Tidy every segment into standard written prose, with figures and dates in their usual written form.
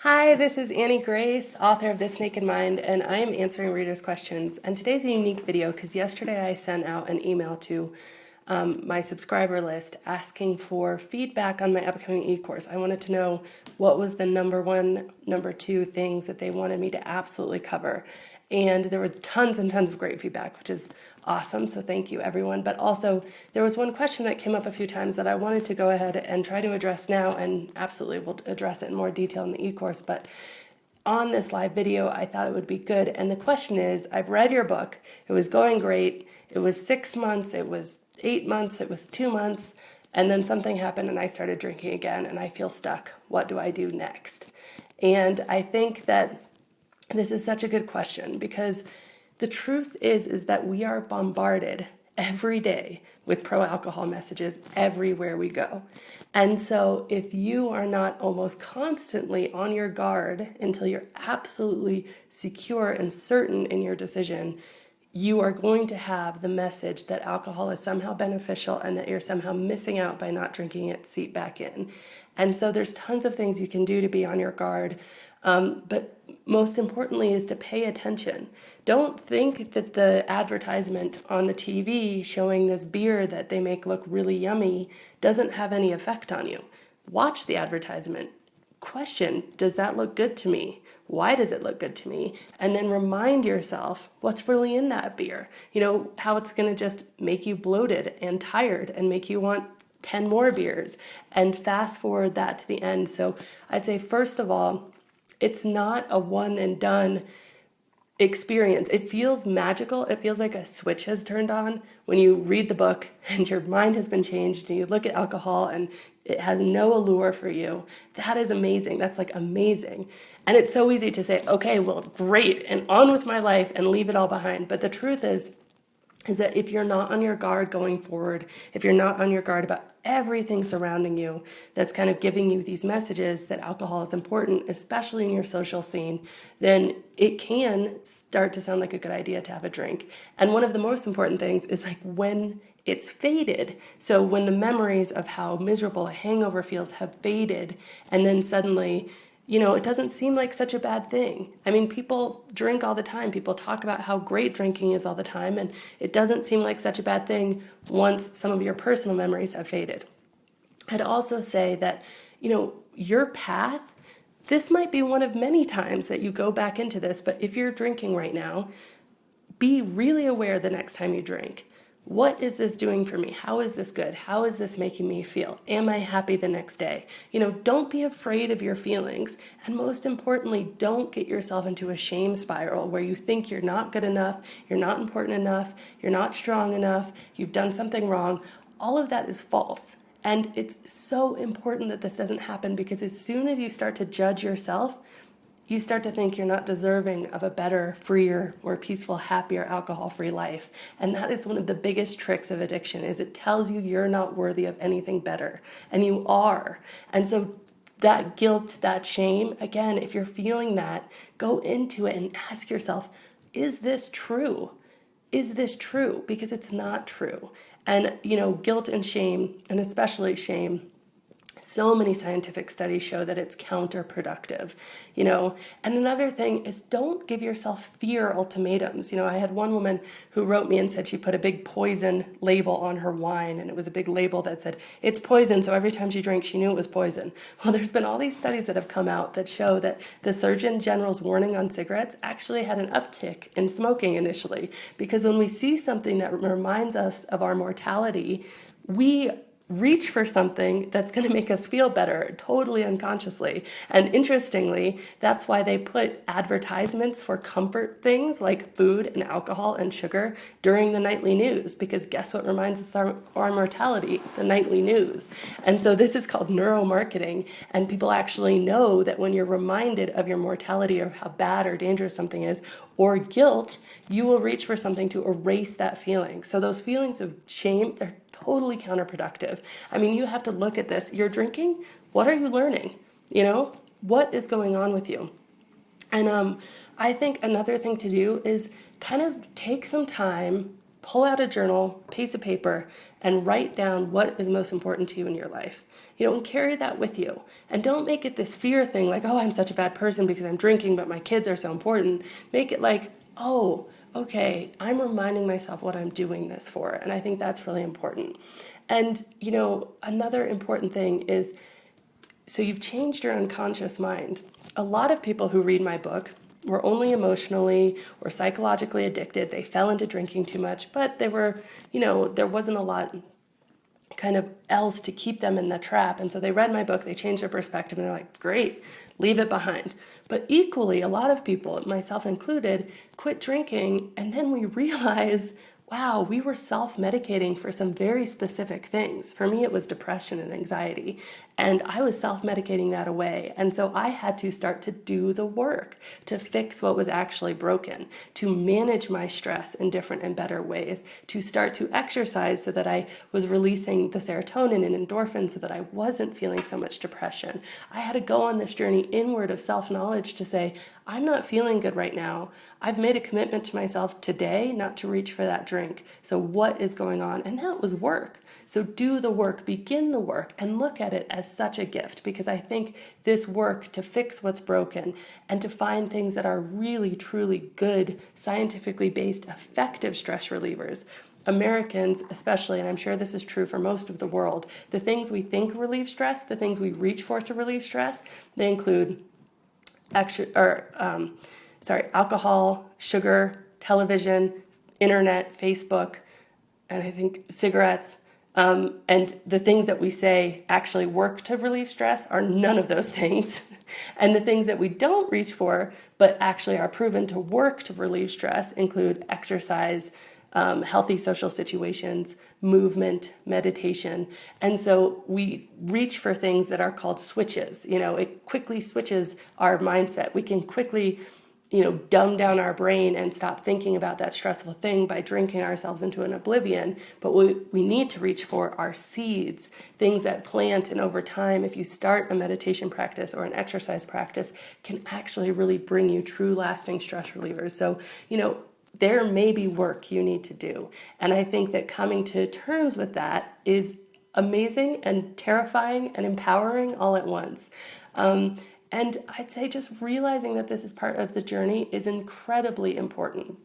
Hi, this is Annie Grace, author of This Naked Mind, and I am answering readers' questions. And today's a unique video because yesterday I sent out an email to my subscriber list asking for feedback on my upcoming e-course. I wanted to know what was the number one, number two things that they wanted me to absolutely cover. And there was tons and tons of great feedback, which is awesome. So thank you, everyone. But also, there was one question that came up a few times that I wanted to go ahead and try to address now, and absolutely we'll address it in more detail in the e-course. But on this live video, I thought it would be good. And the question is, I've read your book. It was going great. It was 6 months. It was 8 months. It was 2 months. And then something happened and I started drinking again and I feel stuck. What do I do next? And I think that this is such a good question because the truth is that we are bombarded every day with pro-alcohol messages everywhere we go. And so if you are not almost constantly on your guard until you're absolutely secure and certain in your decision, you are going to have the message that alcohol is somehow beneficial and that you're somehow missing out by not drinking it seep back in. And so there's tons of things you can do to be on your guard. But most importantly is to pay attention. Don't think that the advertisement on the TV showing this beer that they make look really yummy doesn't have any effect on you. Watch the advertisement. Question, does that look good to me? Why does it look good to me? And then remind yourself what's really in that beer. You know, how it's going to just make you bloated and tired and make you want 10 more beers, and fast forward that to the end. So I'd say, first of all, it's not a one and done experience. It feels magical. It feels like a switch has turned on when you read the book and your mind has been changed and you look at alcohol and it has no allure for you. That is amazing. That's like amazing. And it's so easy to say, okay, well, great, and on with my life and leave it all behind. But the truth is that if you're not on your guard going forward, if you're not on your guard about everything surrounding you that's kind of giving you these messages that alcohol is important, especially in your social scene, then it can start to sound like a good idea to have a drink. And one of the most important things is like when it's faded. So when the memories of how miserable a hangover feels have faded, and then suddenly it doesn't seem like such a bad thing. I mean, people drink all the time. People talk about how great drinking is all the time, and it doesn't seem like such a bad thing once some of your personal memories have faded. I'd also say that, your path, this might be one of many times that you go back into this, but if you're drinking right now, be really aware the next time you drink. What is this doing for me? How is this good? How is this making me feel? Am I happy the next day? Don't be afraid of your feelings. And most importantly, don't get yourself into a shame spiral where you think you're not good enough, you're not important enough, you're not strong enough, you've done something wrong. All of that is false. And it's so important that this doesn't happen because as soon as you start to judge yourself, you start to think you're not deserving of a better, freer, more peaceful, happier, alcohol-free life. And that is one of the biggest tricks of addiction, is it tells you you're not worthy of anything better. And you are. And so that guilt, that shame, again, if you're feeling that, go into it and ask yourself, is this true? Is this true? Because it's not true. And, guilt and shame, and especially shame, so many scientific studies show that it's counterproductive, And another thing is, don't give yourself fear ultimatums. I had one woman who wrote me and said she put a big poison label on her wine, and it was a big label that said, it's poison, so every time she drank, she knew it was poison. Well, there's been all these studies that have come out that show that the Surgeon General's warning on cigarettes actually had an uptick in smoking initially, because when we see something that reminds us of our mortality, we reach for something that's going to make us feel better, totally unconsciously. And interestingly, that's why they put advertisements for comfort things like food and alcohol and sugar during the nightly news, because guess what reminds us of our mortality? The nightly news. And so this is called neuromarketing, and people actually know that when you're reminded of your mortality or how bad or dangerous something is, or guilt, you will reach for something to erase that feeling. So those feelings of shame, they're totally counterproductive. I mean, you have to look at this. You're drinking. What are you learning? What is going on with you? And I think another thing to do is kind of take some time pull out a journal, piece of paper, and write down what is most important to you in your life. And carry that with you. And don't make it this fear thing like, oh, I'm such a bad person because I'm drinking, but my kids are so important. Make it like, oh, okay, I'm reminding myself what I'm doing this for. And I think that's really important. And, another important thing is, so you've changed your unconscious mind. A lot of people who read my book were only emotionally or psychologically addicted. They fell into drinking too much, but they were, there wasn't a lot kind of else to keep them in the trap. And so they read my book, they changed their perspective, and they're like, great, leave it behind. But equally, a lot of people, myself included, quit drinking, and then we realize, wow, we were self-medicating for some very specific things. For me, it was depression and anxiety, and I was self-medicating that away. And so I had to start to do the work to fix what was actually broken, to manage my stress in different and better ways, to start to exercise so that I was releasing the serotonin and endorphins so that I wasn't feeling so much depression. I had to go on this journey inward of self-knowledge to say, I'm not feeling good right now. I've made a commitment to myself today not to reach for that drink. So what is going on? And that was work. So do the work, begin the work, and look at it as such a gift, because I think this work to fix what's broken and to find things that are really, truly good, scientifically based, effective stress relievers. Americans especially, and I'm sure this is true for most of the world, the things we think relieve stress, the things we reach for to relieve stress, they include alcohol, sugar, television, internet, Facebook, and I think cigarettes. And the things that we say actually work to relieve stress are none of those things. And the things that we don't reach for, but actually are proven to work to relieve stress, include exercise, healthy social situations, movement, meditation. And so we reach for things that are called switches. It quickly switches our mindset. We can quickly dumb down our brain and stop thinking about that stressful thing by drinking ourselves into an oblivion. But what we need to reach for are seeds, things that plant, and over time, if you start a meditation practice or an exercise practice, can actually really bring you true lasting stress relievers. So, there may be work you need to do. And I think that coming to terms with that is amazing and terrifying and empowering all at once. And I'd say just realizing that this is part of the journey is incredibly important.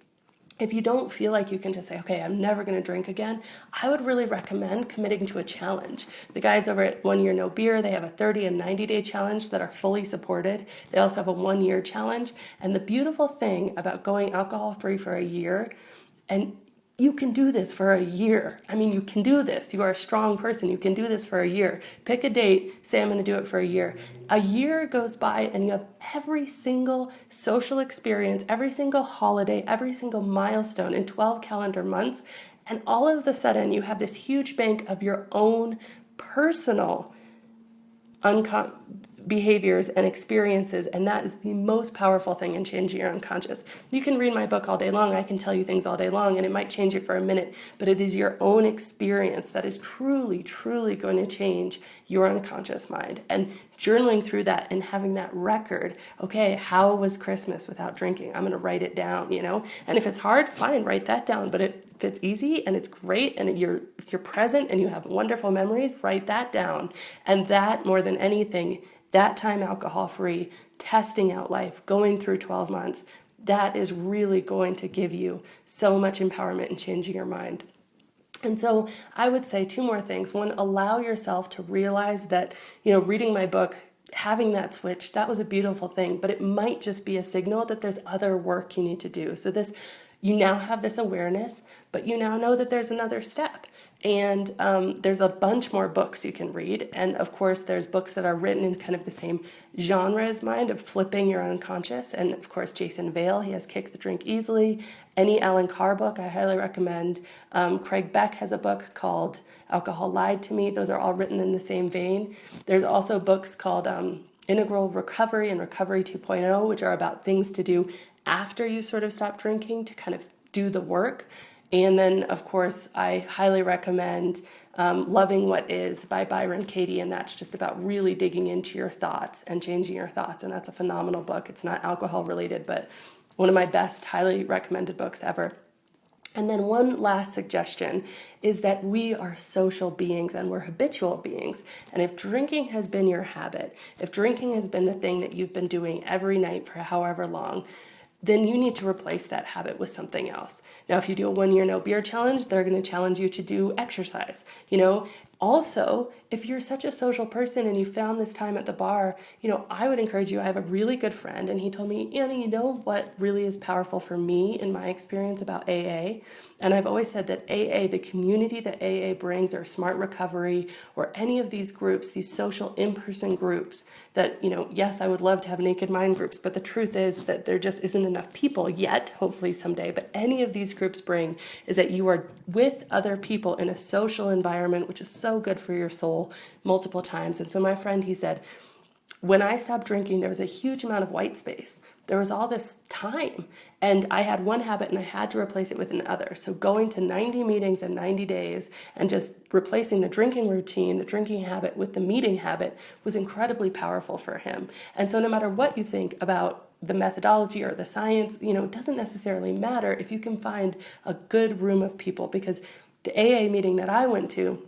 If you don't feel like you can just say, okay, I'm never going to drink again, I would really recommend committing to a challenge. The guys over at 1 Year No Beer, they have a 30 and 90-day challenge that are fully supported. They also have a 1-year challenge. And the beautiful thing about going alcohol-free for a year, and you can do this for a year. I mean, you can do this. You are a strong person. You can do this for a year. Pick a date, say I'm going to do it for a year. A year goes by and you have every single social experience, every single holiday, every single milestone in 12 calendar months. And all of a sudden you have this huge bank of your own personal behaviors and experiences, and that is the most powerful thing in changing your unconscious. You can read my book all day long, I can tell you things all day long, and it might change it for a minute, but it is your own experience that is truly, truly going to change your unconscious mind. And journaling through that and having that record, okay, how was Christmas without drinking? I'm going to write it down, and if it's hard, fine, write that down, but if it's easy and it's great and you're present and you have wonderful memories, write that down. And that, more than anything, that time alcohol-free, testing out life, going through 12 months, that is really going to give you so much empowerment in changing your mind. And so I would say 2 more things. One, allow yourself to realize that, reading my book, having that switch, that was a beautiful thing, but it might just be a signal that there's other work you need to do. So you now have this awareness, but you now know that there's another step. And there's a bunch more books you can read. And of course, there's books that are written in kind of the same genre as mine of flipping your unconscious. And of course, Jason Vale, he has Kick the Drink Easily. Any Alan Carr book, I highly recommend. Craig Beck has a book called Alcohol Lied to Me. Those are all written in the same vein. There's also books called Integral Recovery and Recovery 2.0, which are about things to do after you sort of stop drinking to kind of do the work. And then, of course, I highly recommend Loving What Is by Byron Katie, and that's just about really digging into your thoughts and changing your thoughts, and that's a phenomenal book. It's not alcohol related, but one of my best, highly recommended books ever. And then one last suggestion is that we are social beings and we're habitual beings. And if drinking has been your habit, if drinking has been the thing that you've been doing every night for however long, then you need to replace that habit with something else. Now, if you do a 1 year no beer challenge, they're going to challenge you to do exercise. Also, if you're such a social person and you found this time at the bar, I would encourage you. I have a really good friend, and he told me, Annie, you know what really is powerful for me in my experience about AA? And I've always said that AA, the community that AA brings, or Smart Recovery, or any of these groups, these social in-person groups that, yes, I would love to have naked mind groups, but the truth is that there just isn't enough people yet, hopefully someday. But any of these groups bring is that you are with other people in a social environment, which is so good for your soul multiple times. And so my friend, he said, when I stopped drinking, there was a huge amount of white space. There was all this time, and I had one habit and I had to replace it with another. So going to 90 meetings in 90 days and just replacing the drinking routine, the drinking habit with the meeting habit was incredibly powerful for him. And so no matter what you think about the methodology or the science, it doesn't necessarily matter if you can find a good room of people, because the AA meeting that I went to,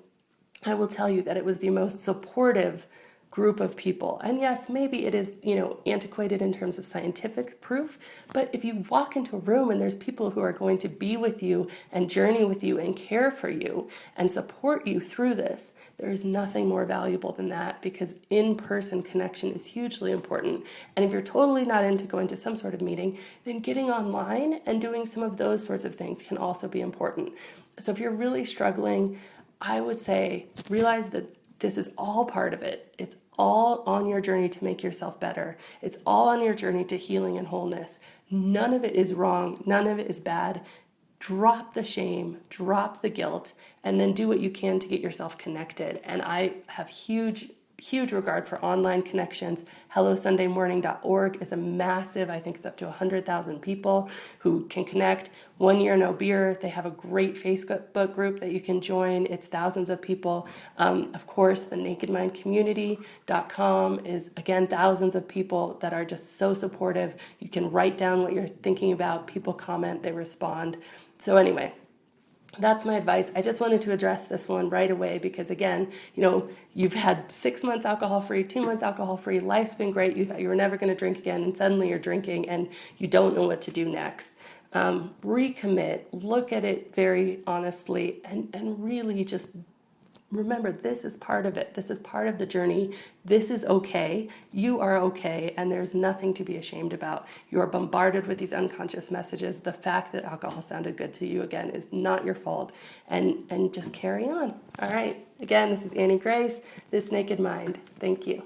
I will tell you that it was the most supportive group of people. And yes, maybe it is, antiquated in terms of scientific proof, but if you walk into a room and there's people who are going to be with you and journey with you and care for you and support you through this, there is nothing more valuable than that, because in-person connection is hugely important. And if you're totally not into going to some sort of meeting, then getting online and doing some of those sorts of things can also be important. So if you're really struggling, I would say realize that this is all part of it. It's all on your journey to make yourself better. It's all on your journey to healing and wholeness. None of it is wrong. None of it is bad. Drop the shame, drop the guilt, and then do what you can to get yourself connected. And I have huge regard for online connections. HelloSundayMorning.org is a massive, I think it's up to 100,000 people who can connect. 1 Year No Beer, they have a great Facebook group that you can join. It's thousands of people. Of course, the NakedMindCommunity.com is, again, thousands of people that are just so supportive. You can write down what you're thinking about. People comment, they respond. So anyway, that's my advice. I just wanted to address this one right away because, again, you've had 6 months alcohol-free, 2 months alcohol-free, life's been great, you thought you were never going to drink again, and suddenly you're drinking and you don't know what to do next. Recommit, look at it very honestly, and really just remember, this is part of it. This is part of the journey. This is okay. You are okay, and there's nothing to be ashamed about. You are bombarded with these unconscious messages. The fact that alcohol sounded good to you, again, is not your fault, and just carry on. All right. Again, this is Annie Grace, This Naked Mind. Thank you.